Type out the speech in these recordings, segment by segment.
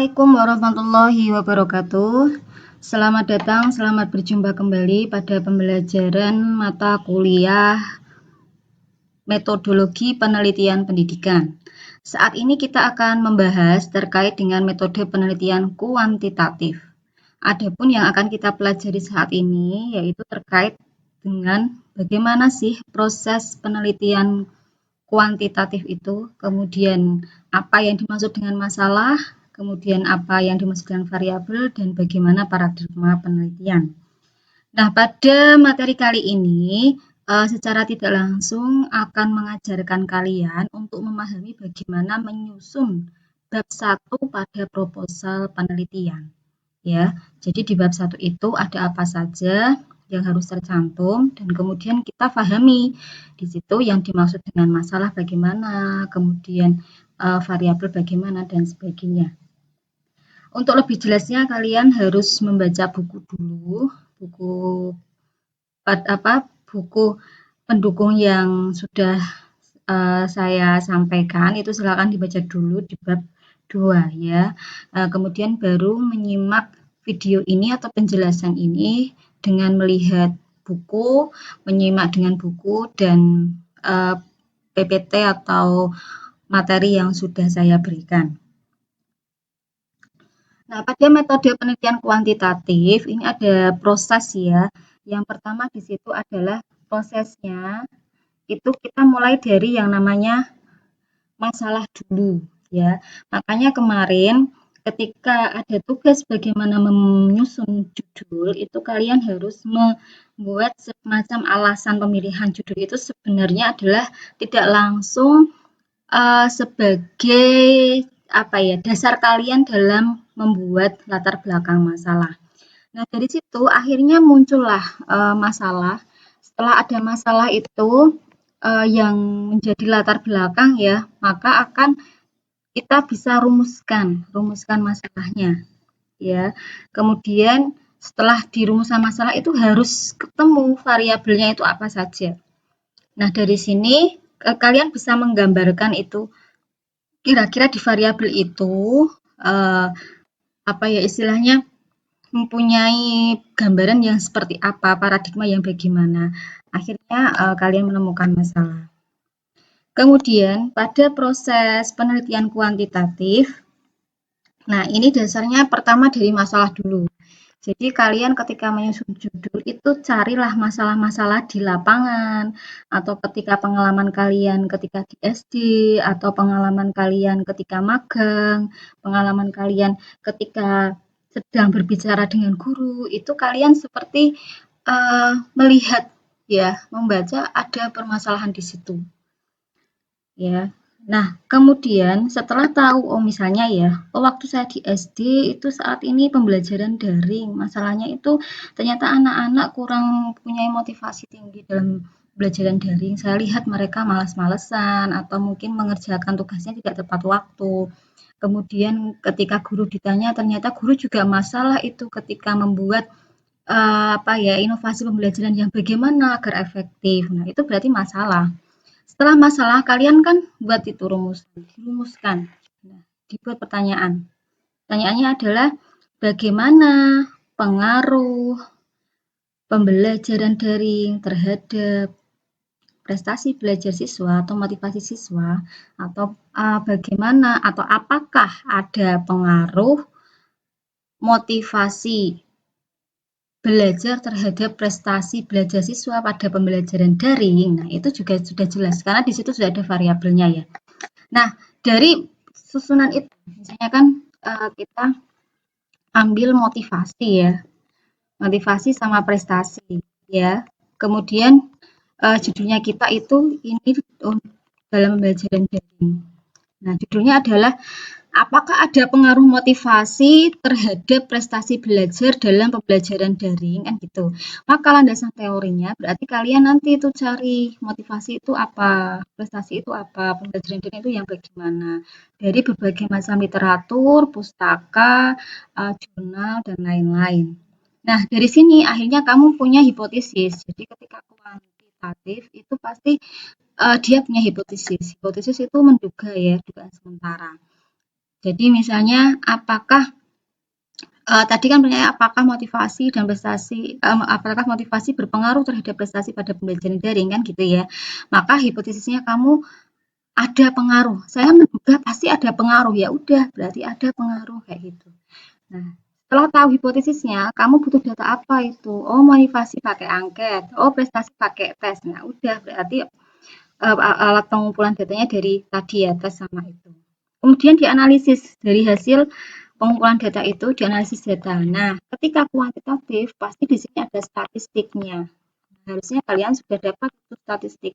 Assalamualaikum warahmatullahi wabarakatuh. Selamat datang, selamat berjumpa kembali pada pembelajaran mata kuliah metodologi penelitian pendidikan. Saat ini kita akan membahas terkait dengan metode penelitian kuantitatif. Adapun yang akan kita pelajari saat ini yaitu terkait dengan bagaimana sih proses penelitian kuantitatif itu, kemudian apa yang dimaksud dengan masalah, kemudian apa yang dimaksud dengan variabel, dan bagaimana paradigma penelitian. Nah, pada materi kali ini secara tidak langsung akan mengajarkan kalian untuk memahami bagaimana menyusun bab 1 pada proposal penelitian. Ya, jadi di bab 1 itu ada apa saja yang harus tercantum dan kemudian kita pahami di situ yang dimaksud dengan masalah bagaimana, kemudian variabel bagaimana dan sebagainya. Untuk lebih jelasnya kalian harus membaca buku dulu, buku pendukung yang sudah saya sampaikan itu silakan dibaca dulu di bab 2 ya. Kemudian baru menyimak video ini atau penjelasan ini dengan melihat buku, menyimak dengan buku dan PPT atau materi yang sudah saya berikan. Nah, pada metode penelitian kuantitatif ini ada proses ya. Yang pertama di situ adalah prosesnya itu kita mulai dari yang namanya masalah dulu ya. Makanya kemarin ketika ada tugas bagaimana menyusun judul itu kalian harus membuat semacam alasan pemilihan judul itu sebenarnya adalah tidak langsung sebagai dasar kalian dalam membuat latar belakang masalah. Nah, dari situ akhirnya muncullah masalah. Setelah ada masalah itu yang menjadi latar belakang ya, maka akan kita bisa rumuskan masalahnya ya. Kemudian setelah dirumuskan masalah itu harus ketemu variabelnya itu apa saja. Nah, dari sini kalian bisa menggambarkan itu kira-kira di variabel itu istilahnya mempunyai gambaran yang seperti apa, paradigma yang bagaimana. Akhirnya kalian menemukan masalah. Kemudian pada proses penelitian kuantitatif, nah ini dasarnya pertama dari masalah dulu. Jadi kalian ketika menyusun judul itu carilah masalah-masalah di lapangan atau ketika pengalaman kalian ketika di SD atau pengalaman kalian ketika magang, pengalaman kalian ketika sedang berbicara dengan guru, itu kalian seperti melihat ya, membaca ada permasalahan di situ. Ya. Nah, kemudian setelah tahu misalnya ya, waktu saya di SD itu saat ini pembelajaran daring. Masalahnya itu ternyata anak-anak kurang punya motivasi tinggi dalam pembelajaran daring. Saya lihat mereka malas-malesan atau mungkin mengerjakan tugasnya tidak tepat waktu. Kemudian ketika guru ditanya ternyata guru juga masalah itu ketika membuat inovasi pembelajaran yang bagaimana agar efektif. Nah, itu berarti masalah. Setelah masalah kalian kan buat itu rumuskan. Nah, dibuat pertanyaan. Pertanyaannya adalah bagaimana pengaruh pembelajaran daring terhadap prestasi belajar siswa atau motivasi siswa atau bagaimana atau apakah ada pengaruh motivasi belajar terhadap prestasi belajar siswa pada pembelajaran daring. Nah, itu juga sudah jelas karena di situ sudah ada variabelnya ya. Nah, dari susunan itu misalnya kan kita ambil motivasi ya. Motivasi sama prestasi ya. Kemudian judulnya kita itu ini dalam pembelajaran daring. Nah, judulnya adalah apakah ada pengaruh motivasi terhadap prestasi belajar dalam pembelajaran daring kan gitu. Maka landasan teorinya berarti kalian nanti itu cari motivasi itu apa, prestasi itu apa, pembelajaran daring itu yang bagaimana. Dari berbagai macam literatur, pustaka, jurnal dan lain-lain. Nah, dari sini akhirnya kamu punya hipotesis. Jadi ketika kuantitatif itu pasti dia punya hipotesis. Hipotesis itu menduga ya, dugaan sementara. Jadi misalnya tadi kan pertanyaan apakah motivasi dan prestasi, apakah motivasi berpengaruh terhadap prestasi pada pembelajaran daring kan gitu ya. Maka hipotesisnya kamu ada pengaruh. Saya menduga pasti ada pengaruh. Ya udah, berarti ada pengaruh kayak gitu. Nah, setelah tahu hipotesisnya, kamu butuh data apa itu? Oh, motivasi pakai angket. Oh, prestasi pakai tes. Nah, udah berarti alat pengumpulan datanya dari tadi ya, tes sama itu. Kemudian dianalisis dari hasil pengumpulan data itu, dianalisis data. Nah, ketika kuantitatif, pasti di sini ada statistiknya. Harusnya kalian sudah dapat itu statistik.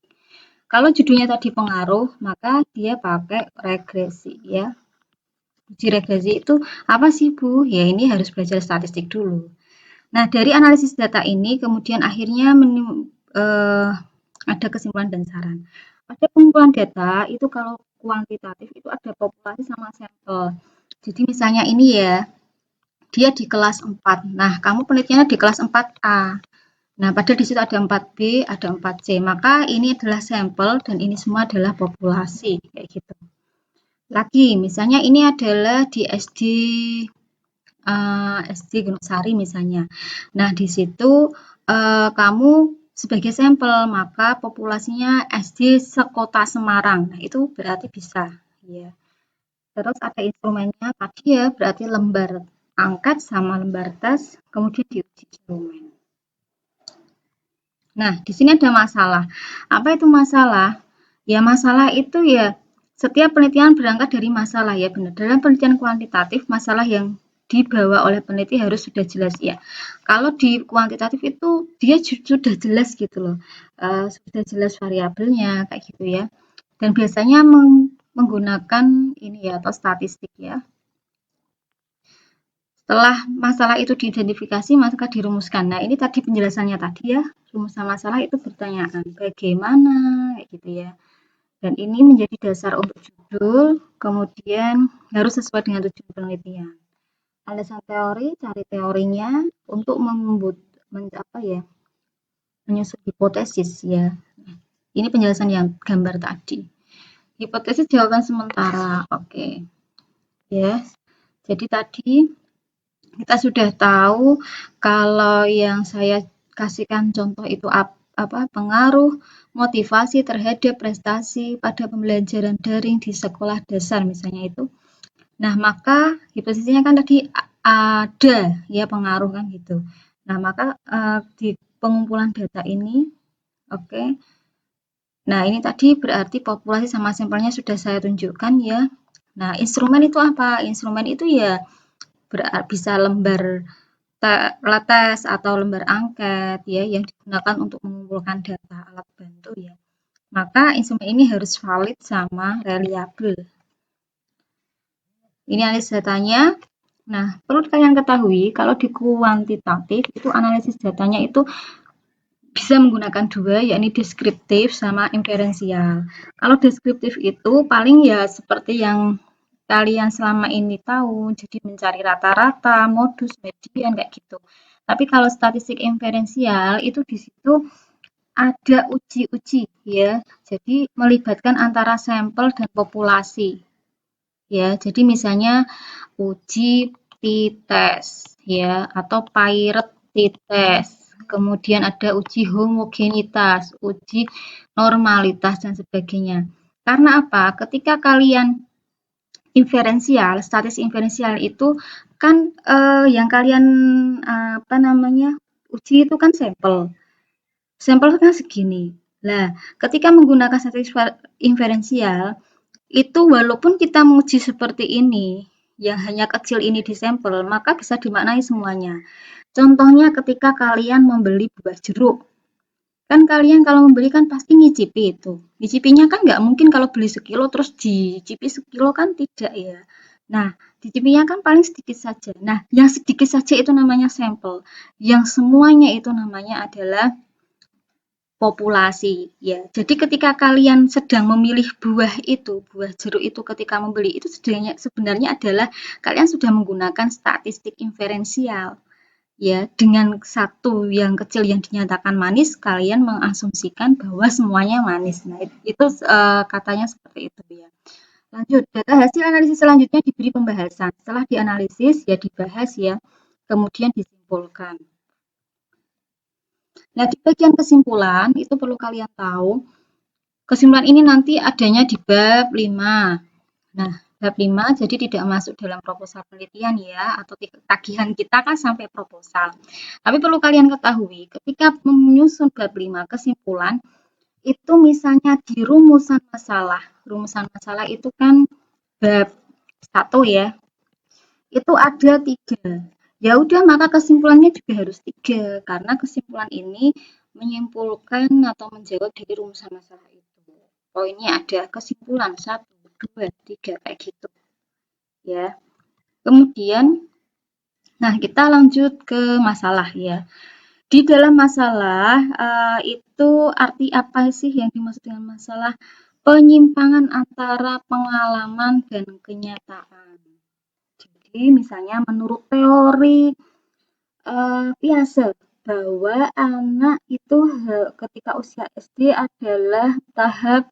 Kalau judulnya tadi pengaruh, maka dia pakai regresi ya. Uji regresi itu apa sih Bu? Ya ini harus belajar statistik dulu. Nah, dari analisis data ini kemudian akhirnya ada kesimpulan dan saran. Pada pengumpulan data itu kalau kuantitatif itu ada populasi sama sampel. Jadi misalnya ini ya, dia di kelas 4. Nah, kamu penelitiannya di kelas 4A. Nah, padahal di situ ada 4B, ada 4C. Maka ini adalah sampel dan ini semua adalah populasi kayak gitu. Lagi, misalnya ini adalah di SD Gunung Sari misalnya. Nah, di situ kamu sebagai sampel, maka populasinya SD sekota Semarang. Nah, itu berarti bisa. Ya. Terus ada instrumennya tadi ya, berarti lembar angkat sama lembar tes, kemudian diuji instrumen. Nah, di sini ada masalah. Apa itu masalah? Ya, masalah itu ya setiap penelitian berangkat dari masalah ya benar. Dalam penelitian kuantitatif, masalah yang dibawa oleh peneliti harus sudah jelas ya. Kalau di kuantitatif itu dia sudah jelas gitu loh. Sudah jelas variabelnya kayak gitu ya. Dan biasanya menggunakan ini ya atau statistik ya. Setelah masalah itu diidentifikasi, maka dirumuskan. Nah, ini tadi penjelasannya tadi ya. Rumusan masalah itu pertanyaan bagaimana kayak gitu ya. Dan ini menjadi dasar untuk judul, kemudian harus sesuai dengan tujuan penelitian. Alasan teori, cari teorinya untuk menyusun hipotesis ya. Ini penjelasan yang gambar tadi. Hipotesis jawaban sementara. Oke. Ya. Jadi tadi kita sudah tahu kalau yang saya kasihkan contoh itu pengaruh motivasi terhadap prestasi pada pembelajaran daring di sekolah dasar misalnya itu. Nah, maka hipotesisnya kan tadi ada ya pengaruh kan gitu. Nah, maka di pengumpulan data ini oke. Nah, ini tadi berarti populasi sama sampelnya sudah saya tunjukkan ya. Nah, instrumen itu apa? Instrumen itu ya bisa lembar tes atau lembar angket ya yang digunakan untuk mengumpulkan data alat bantu ya. Maka instrumen ini harus valid sama reliable. Ini analisis datanya. Nah, perlu kalian ketahui kalau di kuantitatif itu analisis datanya itu bisa menggunakan dua, yakni deskriptif sama inferensial. Kalau deskriptif itu paling ya seperti yang kalian selama ini tahu, jadi mencari rata-rata, modus, median, kayak gitu. Tapi kalau statistik inferensial itu di situ ada uji-uji ya, jadi melibatkan antara sampel dan populasi. Ya, jadi misalnya uji t-test ya atau Pirate t-test. Kemudian ada uji homogenitas, uji normalitas dan sebagainya. Karena apa? Ketika kalian inferensial, statis inferensial itu kan yang kalian uji itu kan sampel. Sampel kan segini. Nah, ketika menggunakan statis inferensial itu walaupun kita menguji seperti ini, yang hanya kecil ini di sampel, maka bisa dimaknai semuanya. Contohnya ketika kalian membeli buah jeruk. Kan kalian kalau membeli kan pasti ngicipi itu. Ngicipinya kan nggak mungkin kalau beli sekilo terus dicipi sekilo kan tidak ya. Nah, dicipinya kan paling sedikit saja. Nah, yang sedikit saja itu namanya sampel. Yang semuanya itu namanya adalah populasi ya. Jadi ketika kalian sedang memilih buah itu, buah jeruk itu ketika membeli itu sebenarnya adalah kalian sudah menggunakan statistik inferensial. Ya, dengan satu yang kecil yang dinyatakan manis, kalian mengasumsikan bahwa semuanya manis. Nah, itu katanya seperti itu ya. Lanjut, data hasil analisis selanjutnya diberi pembahasan. Setelah dianalisis, ya dibahas ya, kemudian disimpulkan. Nah, di bagian kesimpulan, itu perlu kalian tahu, kesimpulan ini nanti adanya di bab 5. Nah, bab 5 jadi tidak masuk dalam proposal penelitian ya, atau tagihan kita kan sampai proposal. Tapi perlu kalian ketahui, ketika menyusun bab 5 kesimpulan, itu misalnya di rumusan masalah itu kan bab 1 ya, itu ada 3. Ya udah, maka kesimpulannya juga harus 3, karena kesimpulan ini menyimpulkan atau menjawab dari rumusan masalah itu. Poinnya ada kesimpulan 1, 2, 3 kayak gitu ya. Kemudian, nah kita lanjut ke masalah ya. Di dalam masalah itu arti apa sih yang dimaksud dengan masalah? Penyimpangan antara pengalaman dan kenyataan. Jadi misalnya menurut teori Piaget bahwa anak itu ketika usia SD adalah tahap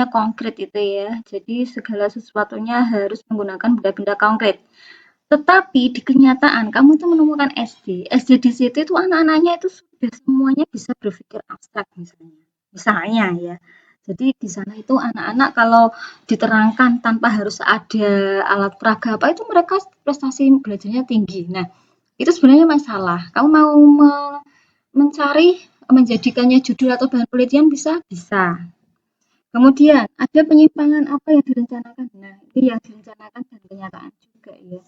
konkret itu ya. Jadi segala sesuatunya harus menggunakan benda-benda konkret. Tetapi di kenyataan kamu itu menemukan SD. SD di situ itu anak-anaknya itu sudah semuanya bisa berpikir abstrak misalnya. Misalnya ya. Jadi di sana itu anak-anak kalau diterangkan tanpa harus ada alat peraga apa itu mereka prestasi belajarnya tinggi. Nah, itu sebenarnya masalah. Kamu mau mencari menjadikannya judul atau bahan penelitian bisa? Bisa. Kemudian ada penyimpangan apa yang direncanakan? Nah, itu yang direncanakan dan kenyataan juga ya.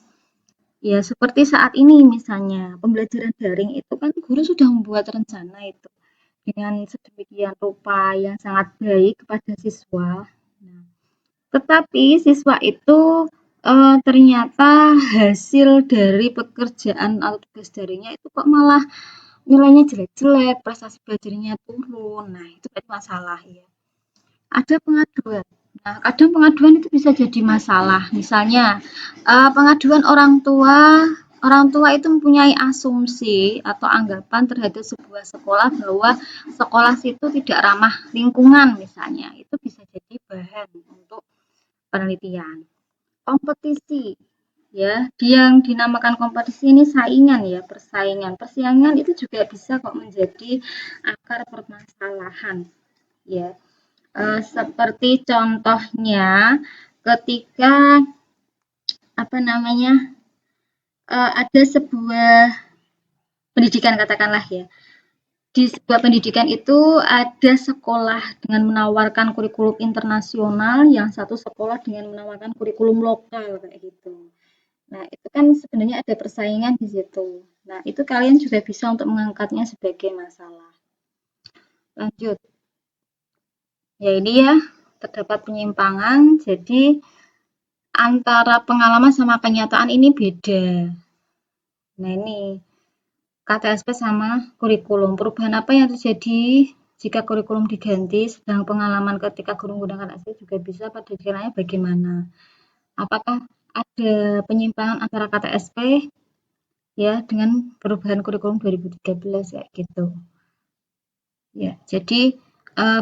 Ya, seperti saat ini misalnya, pembelajaran daring itu kan guru sudah membuat rencana itu dengan sedemikian rupa yang sangat baik kepada siswa. Nah, tetapi siswa itu ternyata hasil dari pekerjaan atau tugas daringnya itu kok malah nilainya jelek-jelek, prestasi belajarnya turun. Nah, itu kan masalah ya. Ada pengaduan. Nah, kadang pengaduan itu bisa jadi masalah. Misalnya, pengaduan orang tua itu mempunyai asumsi atau anggapan terhadap sebuah sekolah bahwa sekolah situ tidak ramah lingkungan misalnya. Itu bisa jadi bahan untuk penelitian. Kompetisi ya, yang dinamakan kompetisi ini saingan ya, persaingan. Persaingan itu juga bisa kok menjadi akar permasalahan ya. Seperti contohnya ketika ada sebuah pendidikan katakanlah ya. Di sebuah pendidikan itu ada sekolah dengan menawarkan kurikulum internasional, yang satu sekolah dengan menawarkan kurikulum lokal kayak gitu. Nah, itu kan sebenarnya ada persaingan di situ. Nah, itu kalian juga bisa untuk mengangkatnya sebagai masalah. Lanjut. Ya ini ya, terdapat penyimpangan, jadi antara pengalaman sama kenyataan ini beda. Nah ini, KTSP sama kurikulum. Perubahan apa yang terjadi jika kurikulum diganti, sedang pengalaman ketika guru menggunakan ASP juga bisa pada kiranya bagaimana? Apakah ada penyimpangan antara KTSP ya dengan perubahan kurikulum 2013 ya gitu. Ya, jadi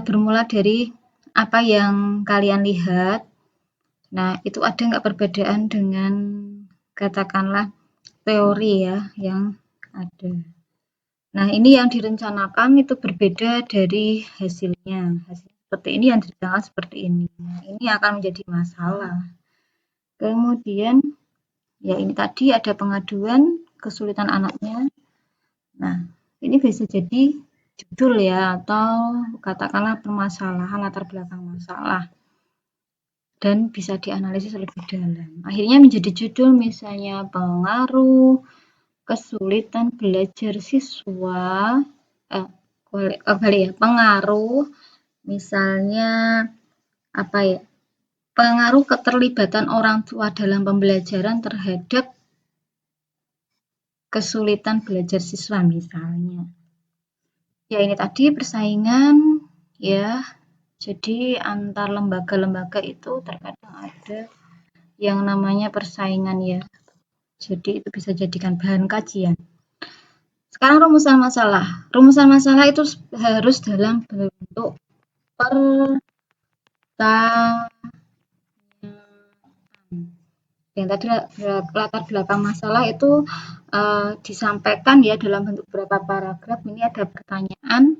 bermula dari apa yang kalian lihat. Nah, itu ada nggak perbedaan dengan katakanlah teori ya yang ada. Nah, ini yang direncanakan itu berbeda dari hasilnya. Hasil seperti ini yang direncanakan seperti ini. Nah, ini akan menjadi masalah. Kemudian, ya ini tadi ada pengaduan kesulitan anaknya. Nah, ini bisa jadi judul ya, atau katakanlah permasalahan latar belakang masalah. Dan bisa dianalisis lebih dalam. Akhirnya menjadi judul misalnya pengaruh kesulitan belajar siswa, pengaruh misalnya apa ya? Pengaruh keterlibatan orang tua dalam pembelajaran terhadap kesulitan belajar siswa misalnya. Ya ini tadi persaingan ya. Jadi antar lembaga-lembaga itu terkadang ada yang namanya persaingan ya. Jadi itu bisa jadikan bahan kajian. Sekarang rumusan masalah. Rumusan masalah itu harus dalam bentuk yang tadi latar belakang masalah itu disampaikan ya dalam bentuk beberapa paragraf. Ini ada pertanyaan,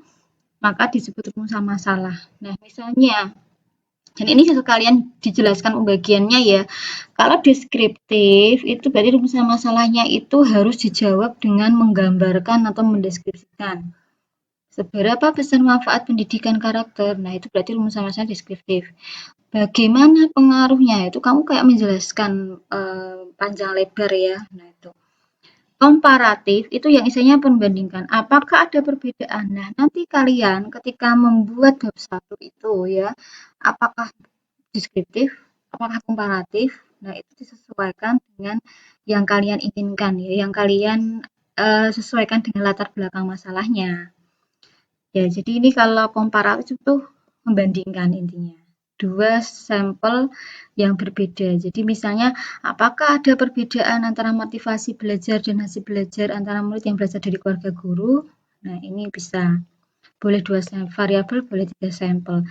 maka disebut rumusan masalah. Nah, misalnya, dan ini sekalian dijelaskan pembagiannya ya. Kalau deskriptif itu berarti rumusan masalahnya itu harus dijawab dengan menggambarkan atau mendeskripsikan. Seberapa besar manfaat pendidikan karakter? Nah, itu berarti rumusan masalah deskriptif. Bagaimana pengaruhnya? Itu kamu kayak menjelaskan panjang lebar ya. Nah, itu. Komparatif itu yang isinya membandingkan. Apakah ada perbedaan? Nah, nanti kalian ketika membuat bab 1 itu ya, apakah deskriptif, apakah komparatif? Nah, itu disesuaikan dengan yang kalian inginkan ya, yang kalian sesuaikan dengan latar belakang masalahnya. Ya, jadi ini kalau komparatif itu membandingkan intinya. Dua sampel yang berbeda. Jadi misalnya, apakah ada perbedaan antara motivasi belajar dan hasil belajar antara murid yang berasal dari keluarga guru? Nah, ini bisa. Boleh 2 variabel, boleh 3 sampel.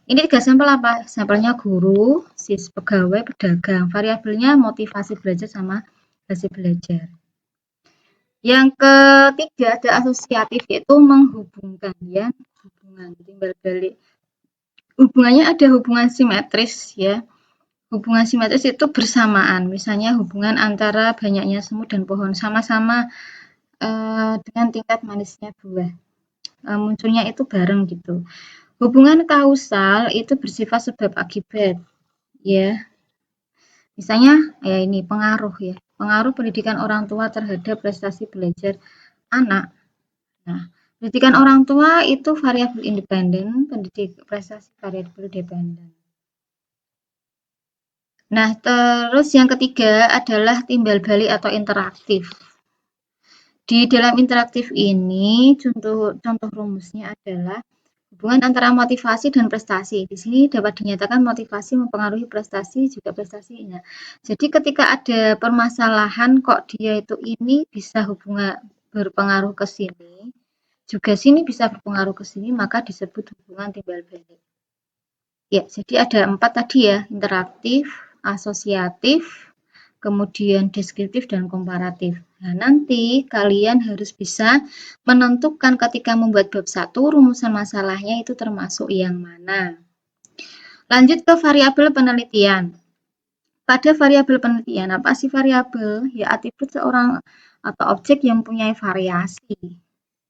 Ini 3 sampel apa? Sampelnya guru, pegawai, pedagang. Variabelnya motivasi belajar sama hasil belajar. Yang ketiga ada asosiatif, yaitu menghubungkan ya, hubungan timbal balik. Hubungannya ada hubungan simetris ya. Hubungan simetris itu bersamaan, misalnya hubungan antara banyaknya semut dan pohon sama-sama dengan tingkat manisnya buah. Munculnya itu bareng gitu. Hubungan kausal itu bersifat sebab akibat ya. Misalnya ya ini pengaruh ya. Pengaruh pendidikan orang tua terhadap prestasi belajar anak. Nah, pendidikan orang tua itu variabel independen, pendidik prestasi variabel dependen. Nah, terus yang ketiga adalah timbal balik atau interaktif. Di dalam interaktif ini, contoh rumusnya adalah hubungan antara motivasi dan prestasi. Di sini dapat dinyatakan motivasi mempengaruhi prestasi, juga prestasi. Nah, jadi ketika ada permasalahan kok dia itu ini bisa berpengaruh ke sini, juga sini bisa berpengaruh ke sini, maka disebut hubungan timbal balik. Ya, jadi ada 4 tadi ya, interaktif, asosiatif, kemudian deskriptif dan komparatif. Nah, nanti kalian harus bisa menentukan ketika membuat bab 1 rumusan masalahnya itu termasuk yang mana. Lanjut ke variabel penelitian. Pada variabel penelitian, apa sih variabel? Ya, atribut seorang atau objek yang mempunyai variasi.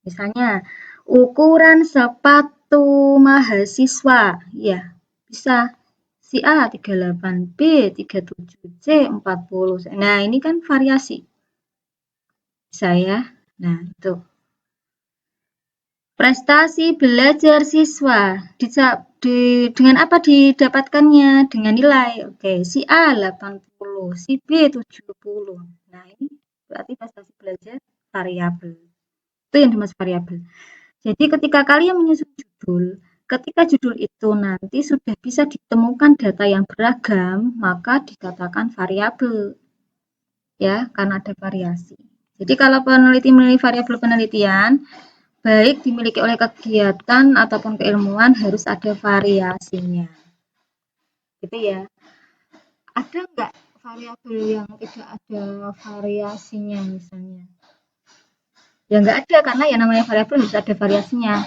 Misalnya, ukuran sepatu mahasiswa. Ya, bisa si A 38, B 37, C 40. Nah, ini kan variasi. Bisa ya? Nah, itu. Prestasi belajar siswa dengan apa didapatkannya? Dengan nilai. Oke, si A 80, si B 70. Nah, ini berarti prestasi belajar variabel. Itu yang dimaksud variabel. Jadi ketika kalian menyusun judul, ketika judul itu nanti sudah bisa ditemukan data yang beragam, maka dikatakan variabel. Ya, karena ada variasi. Jadi kalau peneliti memilih variabel penelitian, baik dimiliki oleh kegiatan ataupun keilmuan harus ada variasinya. Gitu ya. Ada nggak variabel yang tidak ada variasinya misalnya? Ya nggak ada, karena ya namanya variabel harus ada variasinya.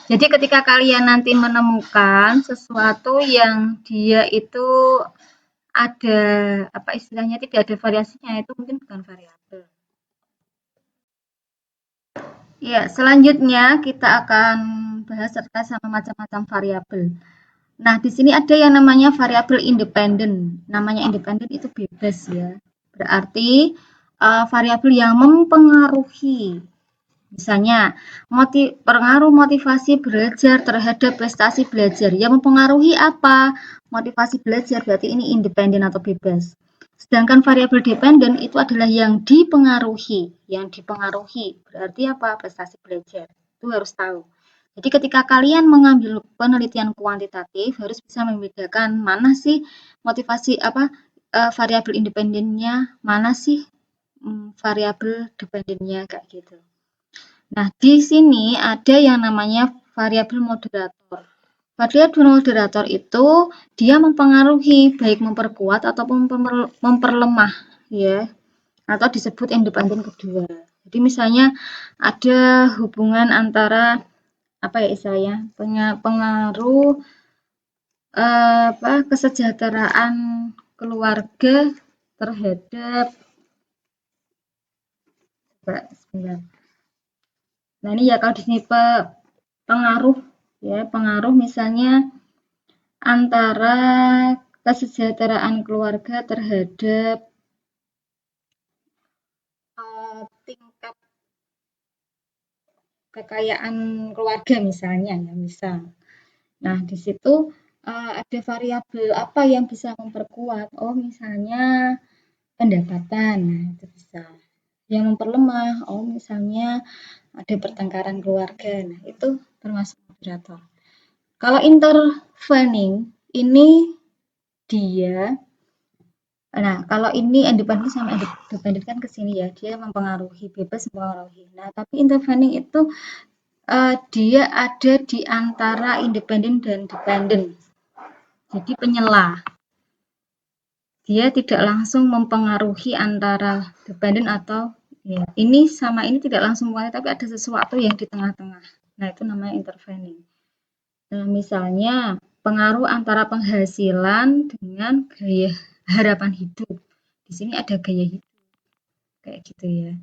Jadi ketika kalian nanti menemukan sesuatu yang dia itu ada apa istilahnya tidak ada variasinya, itu mungkin bukan variabel. Ya, selanjutnya kita akan bahas terkait sama macam-macam variabel. Nah, di sini ada yang namanya variabel independen. Namanya independen itu bebas ya. Berarti variabel yang mempengaruhi. Misalnya, pengaruh motivasi belajar terhadap prestasi belajar. Yang mempengaruhi apa? Motivasi belajar, berarti ini independen atau bebas. Sedangkan variabel dependen itu adalah yang dipengaruhi. Yang dipengaruhi berarti apa? Prestasi belajar. Itu harus tahu. Jadi ketika kalian mengambil penelitian kuantitatif harus bisa membedakan mana sih motivasi variabel independennya, mana sih variabel dependennya kayak gitu. Nah, di sini ada yang namanya variabel moderator. Variabel moderator itu dia mempengaruhi baik memperkuat ataupun memperlemah ya, atau disebut independen kedua. Jadi misalnya ada hubungan antara apa ya istilahnya pengaruh kesejahteraan keluarga terhadap sebentar. Nah ini ya kalau di sini pengaruh ya pengaruh misalnya antara kesejahteraan keluarga terhadap tingkat kekayaan keluarga misalnya ya misal. Nah di situ ada variabel apa yang bisa memperkuat? Oh misalnya pendapatan, nah itu bisa. Yang memperlemah, oh misalnya ada pertengkaran keluarga, nah itu termasuk moderator. Kalau intervening ini dia, nah kalau ini independen sama independen kan ke sini ya, dia mempengaruhi, bebas mempengaruhi. Nah tapi intervening itu dia ada di antara independen dan dependen. Jadi penyela. Dia tidak langsung mempengaruhi antara dependen atau ya, ini sama ini tidak langsung mempengaruhi, tapi ada sesuatu yang di tengah-tengah. Nah, itu namanya intervening. Nah, misalnya pengaruh antara penghasilan dengan gaya harapan hidup. Di sini ada gaya hidup. Kayak gitu ya.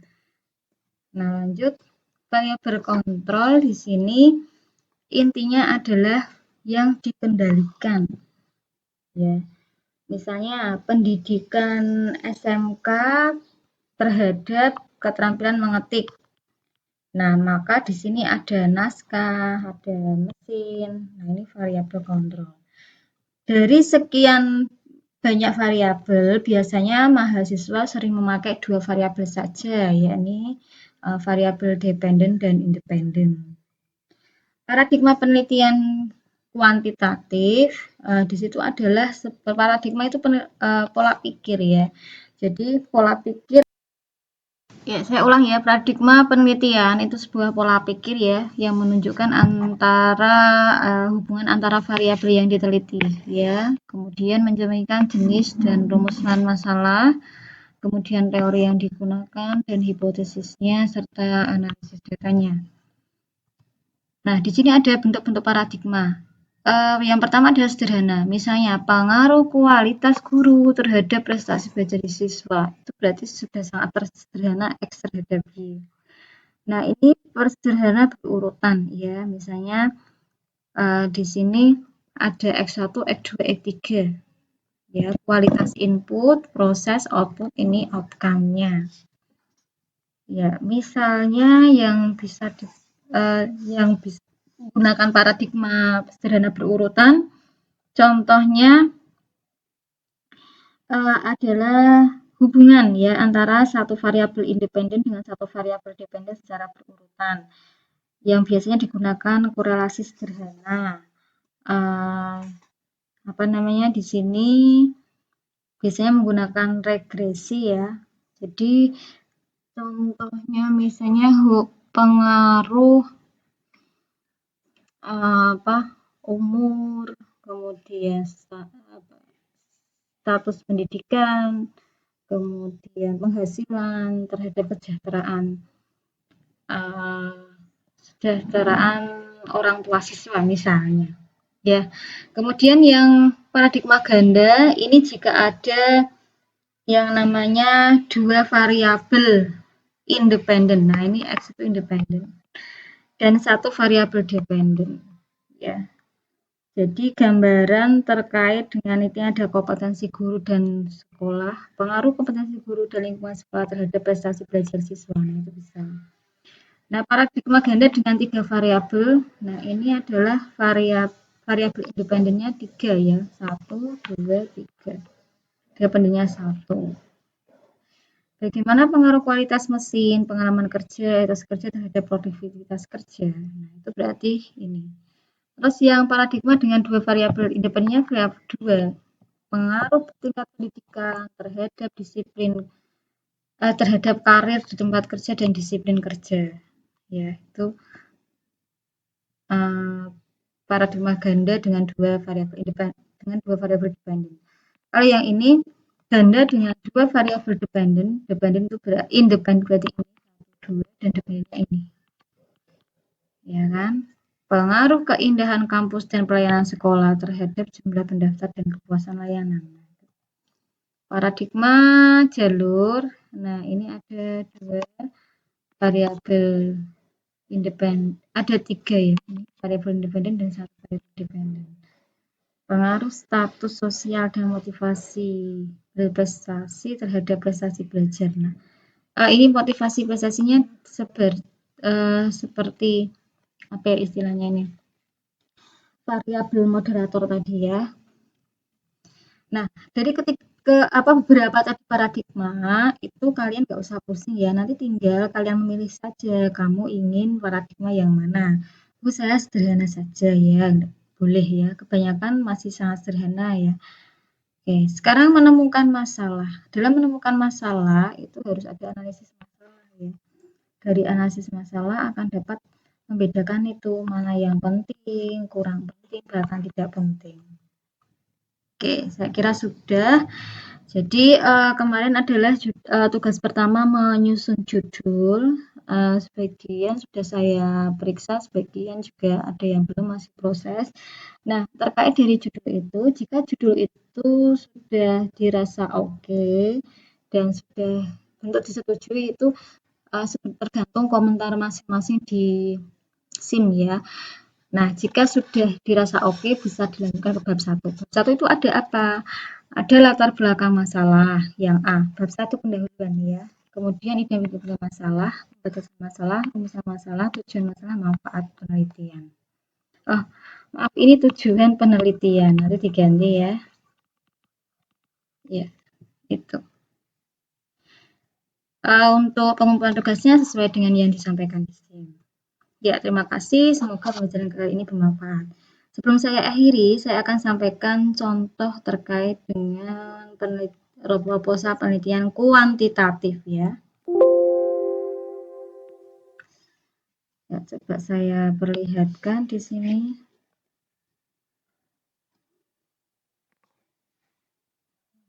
Nah, lanjut variabel kontrol di sini intinya adalah yang dikendalikan. Ya. Misalnya pendidikan SMK terhadap keterampilan mengetik. Nah, maka di sini ada naskah, ada mesin. Nah, ini variabel kontrol. Dari sekian banyak variabel, biasanya mahasiswa sering memakai dua variabel saja, yakni variabel dependen dan independen. Paradigma penelitian kuantitatif di situ adalah paradigma itu pola pikir ya. Jadi pola pikir ya saya ulang ya, paradigma penelitian itu sebuah pola pikir ya yang menunjukkan antara hubungan antara variabel yang diteliti ya. Kemudian mencerminkan jenis dan rumusan masalah, kemudian teori yang digunakan dan hipotesisnya serta analisis datanya. Nah, di sini ada bentuk-bentuk paradigma. Yang pertama adalah sederhana, misalnya pengaruh kualitas guru terhadap prestasi belajar siswa. Itu berarti sudah sangat sederhana X terhadap Y. Nah, ini sederhana berurutan ya. Misalnya di sini ada X1, X2, X3. Ya, kualitas input, proses, output, ini outcome-nya. Ya, misalnya yang bisa menggunakan paradigma sederhana berurutan, contohnya adalah hubungan ya antara satu variabel independen dengan satu variabel dependen secara berurutan, yang biasanya digunakan korelasi sederhana. Apa namanya di sini biasanya menggunakan regresi ya. Jadi contohnya misalnya pengaruh umur, kemudian status pendidikan, kemudian penghasilan terhadap kesejahteraan orang tua siswa misalnya. Ya. Kemudian yang paradigma ganda ini jika ada yang namanya dua variabel independen. Nah, ini X itu independen. Dan satu variabel dependen. Ya. Jadi gambaran terkait dengan itu ada kompetensi guru dan sekolah, pengaruh kompetensi guru dan lingkungan sekolah terhadap prestasi belajar siswa. Nah, itu bisa. Nah, paradigma ganda dengan 3 variabel. Nah, ini adalah variabel independennya 3 ya. 1, 2, 3. Dependennya 1. Bagaimana pengaruh kualitas mesin, pengalaman kerja, etos kerja terhadap produktivitas kerja. Nah, itu berarti ini. Terus yang paradigma dengan 2 variabel independennya variabel 2. Pengaruh tingkat pendidikan terhadap disiplin terhadap karir di tempat kerja dan disiplin kerja. Ya, itu paradigma ganda dengan dua variabel dependen. Kalau yang ini ganda dengan dua variabel dependen itu independen berarti ini 2 dan dependennya ini. Ya kan? Pengaruh keindahan kampus dan pelayanan sekolah terhadap jumlah pendaftar dan kepuasan layanan. Paradigma jalur. Nah, ini ada dua variabel independen. Ada 3 ya. Ini variabel independen dan 1 variabel dependen. Pengaruh status sosial dan motivasi berprestasi terhadap prestasi belajar. Nah, ini motivasi prestasinya seperti apa ya istilahnya ini? Variabel moderator tadi ya. Nah, dari beberapa tadi paradigma itu kalian nggak usah pusing ya. Nanti tinggal kalian memilih saja kamu ingin paradigma yang mana. Saya sederhana saja ya, boleh ya. Kebanyakan masih sangat sederhana ya. Oke, sekarang menemukan masalah. Dalam menemukan masalah itu harus ada analisis masalah ya. Dari analisis masalah akan dapat membedakan itu mana yang penting, kurang penting, bahkan tidak penting. Oke, saya kira sudah. Jadi kemarin adalah tugas pertama menyusun judul. Sebagian sudah saya periksa, sebagian juga ada yang belum, masih proses. Nah, terkait dari judul itu, jika judul itu sudah dirasa oke dan sudah untuk disetujui itu tergantung komentar masing-masing di SIM ya. Nah, jika sudah dirasa oke, bisa dilanjutkan ke bab 1. Bab 1 itu ada apa? Ada latar belakang masalah yang A. Bab 1 pendahuluan ya. Kemudian identifikasi masalah, batasan masalah, rumusan masalah, tujuan masalah, manfaat penelitian. Oh, maaf, ini tujuan penelitian. Nanti diganti ya. Ya, itu. Untuk pengumpulan tugasnya sesuai dengan yang disampaikan di sini. Ya, terima kasih. Semoga pembelajaran kali ini bermanfaat. Sebelum saya akhiri, saya akan sampaikan contoh terkait dengan proposal penelitian kuantitatif ya. Ya, coba saya perlihatkan di sini.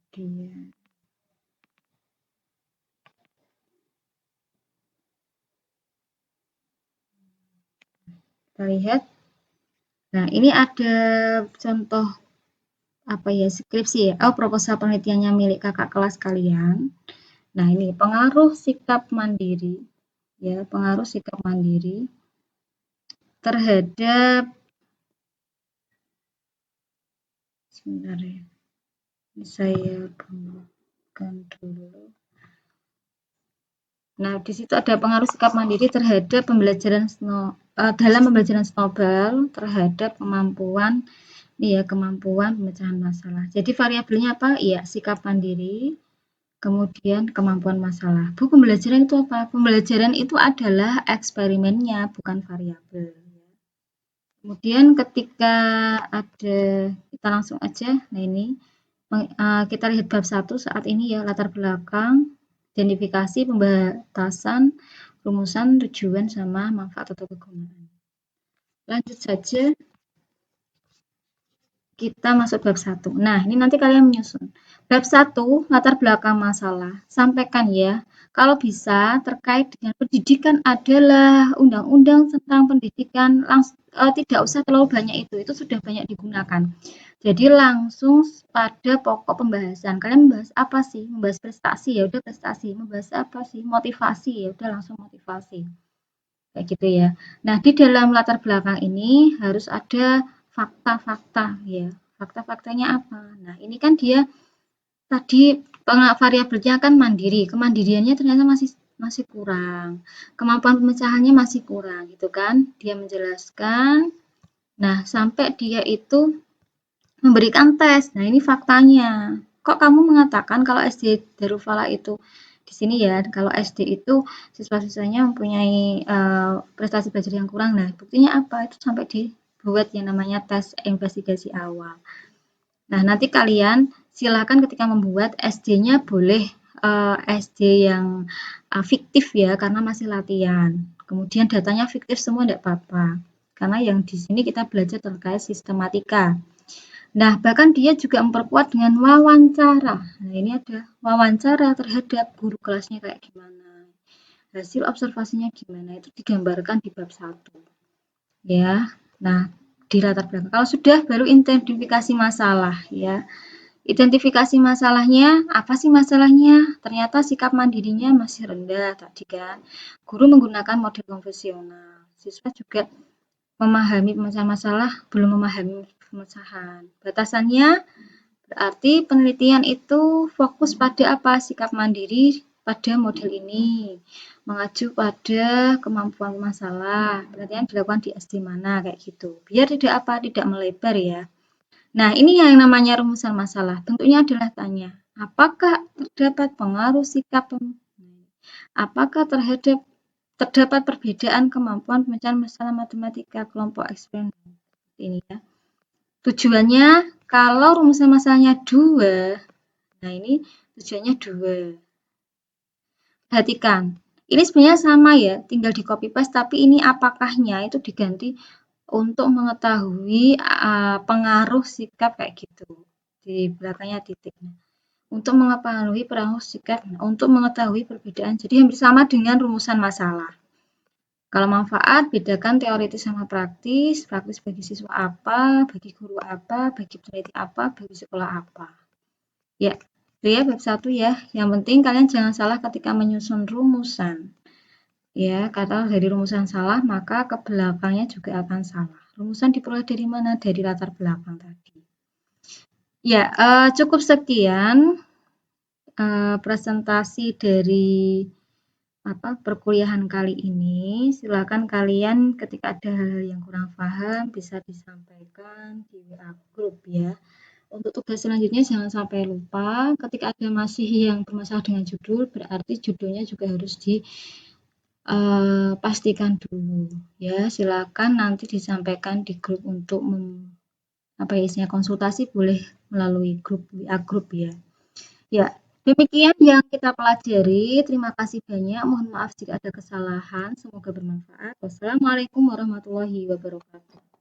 Dia. Kita lihat. Nah, ini ada contoh apa ya, skripsi ya. Proposal penelitiannya milik kakak kelas kalian. Nah, ini pengaruh sikap mandiri ya, pengaruh sikap mandiri terhadap sebentar ya. Ini saya bukan dulu. Nah, di situ ada pengaruh sikap mandiri terhadap pembelajaran dalam pembelajaran snowball terhadap kemampuan pemecahan masalah. Jadi variabelnya apa? Iya, sikap mandiri, kemudian kemampuan masalah. Pembelajaran itu apa? Pembelajaran itu adalah eksperimennya, bukan variabel. Kemudian ketika kita langsung aja, nah ini kita lihat bab 1 saat ini ya, latar belakang, identifikasi, pembatasan, rumusan, tujuan, sama manfaat atau kegunaan. Lanjut saja, kita masuk bab 1. Nah, ini nanti kalian menyusun. Bab 1, latar belakang masalah. Sampaikan ya, kalau bisa terkait dengan pendidikan adalah undang-undang tentang pendidikan, tidak usah terlalu banyak itu sudah banyak digunakan. Jadi langsung pada pokok pembahasan. Kalian membahas apa sih? Membahas prestasi, ya udah prestasi. Membahas apa sih? Motivasi, ya udah langsung motivasi. Kayak gitu ya. Nah, di dalam latar belakang ini harus ada fakta-fakta ya. Fakta-faktanya apa? Nah, ini kan dia tadi variabelnya kan mandiri. Kemandiriannya ternyata masih kurang. Kemampuan pemecahannya masih kurang gitu kan. Dia menjelaskan. Nah, sampai dia itu memberikan tes. Nah, ini faktanya. Kok kamu mengatakan kalau SD Darufala itu di sini ya, kalau SD itu siswa-siswanya mempunyai prestasi belajar yang kurang. Nah, buktinya apa? Itu sampai dibuat yang namanya tes investigasi awal. Nah, nanti kalian silakan ketika membuat SD-nya boleh SD yang fiktif ya, karena masih latihan. Kemudian datanya fiktif semua, tidak apa-apa. karena yang di sini kita belajar terkait sistematika. Nah, bahkan dia juga memperkuat dengan wawancara. Nah, ini ada wawancara terhadap guru kelasnya kayak gimana. Hasil observasinya gimana, itu digambarkan di bab 1. Ya. Nah, di latar belakang. Kalau sudah baru identifikasi masalah ya. Identifikasi masalahnya, apa sih masalahnya? Ternyata sikap mandirinya masih rendah tadi kan. Guru menggunakan model konvensional. Siswa juga memahami pemecahan masalah, belum memahami pemecahan. Batasannya berarti penelitian itu fokus pada apa? Sikap mandiri pada model ini. Mengacu pada kemampuan masalah. Penelitian dilakukan di SD mana kayak gitu. Biar tidak apa? Tidak melebar ya. Nah, ini yang namanya rumusan masalah. Bentuknya adalah tanya, apakah terdapat pengaruh sikap apakah terdapat perbedaan kemampuan pemecahan masalah matematika kelompok eksperimen ini ya. Tujuannya kalau rumusan masalahnya 2, nah ini tujuannya 2. Perhatikan, ini sebenarnya sama ya, tinggal di copy paste, tapi ini apakahnya itu diganti untuk mengetahui pengaruh sikap kayak gitu. Di belakangnya titik. Untuk mengetahui pengaruh sikap, untuk mengetahui perbedaan. Jadi hampir sama dengan rumusan masalah. Kalau manfaat, bedakan teoritis sama praktis. Praktis bagi siswa apa, bagi guru apa, bagi peneliti apa, bagi sekolah apa. Ya, itu ya bab 1 ya. Yang penting kalian jangan salah ketika menyusun rumusan. Ya, kata dari rumusan salah, maka ke belakangnya juga akan salah. Rumusan diperoleh dari mana? Dari latar belakang tadi. Ya, cukup sekian presentasi dari perkuliahan kali ini. Silakan kalian ketika ada hal yang kurang paham bisa disampaikan di WA grup ya. Untuk tugas selanjutnya jangan sampai lupa, ketika ada masih yang bermasalah dengan judul, berarti judulnya juga harus pastikan dulu ya. Silakan nanti disampaikan di grup untuk konsultasi boleh melalui grup WA grup ya. Ya, demikian yang kita pelajari. Terima kasih banyak. Mohon maaf jika ada kesalahan. Semoga bermanfaat. Wassalamualaikum warahmatullahi wabarakatuh.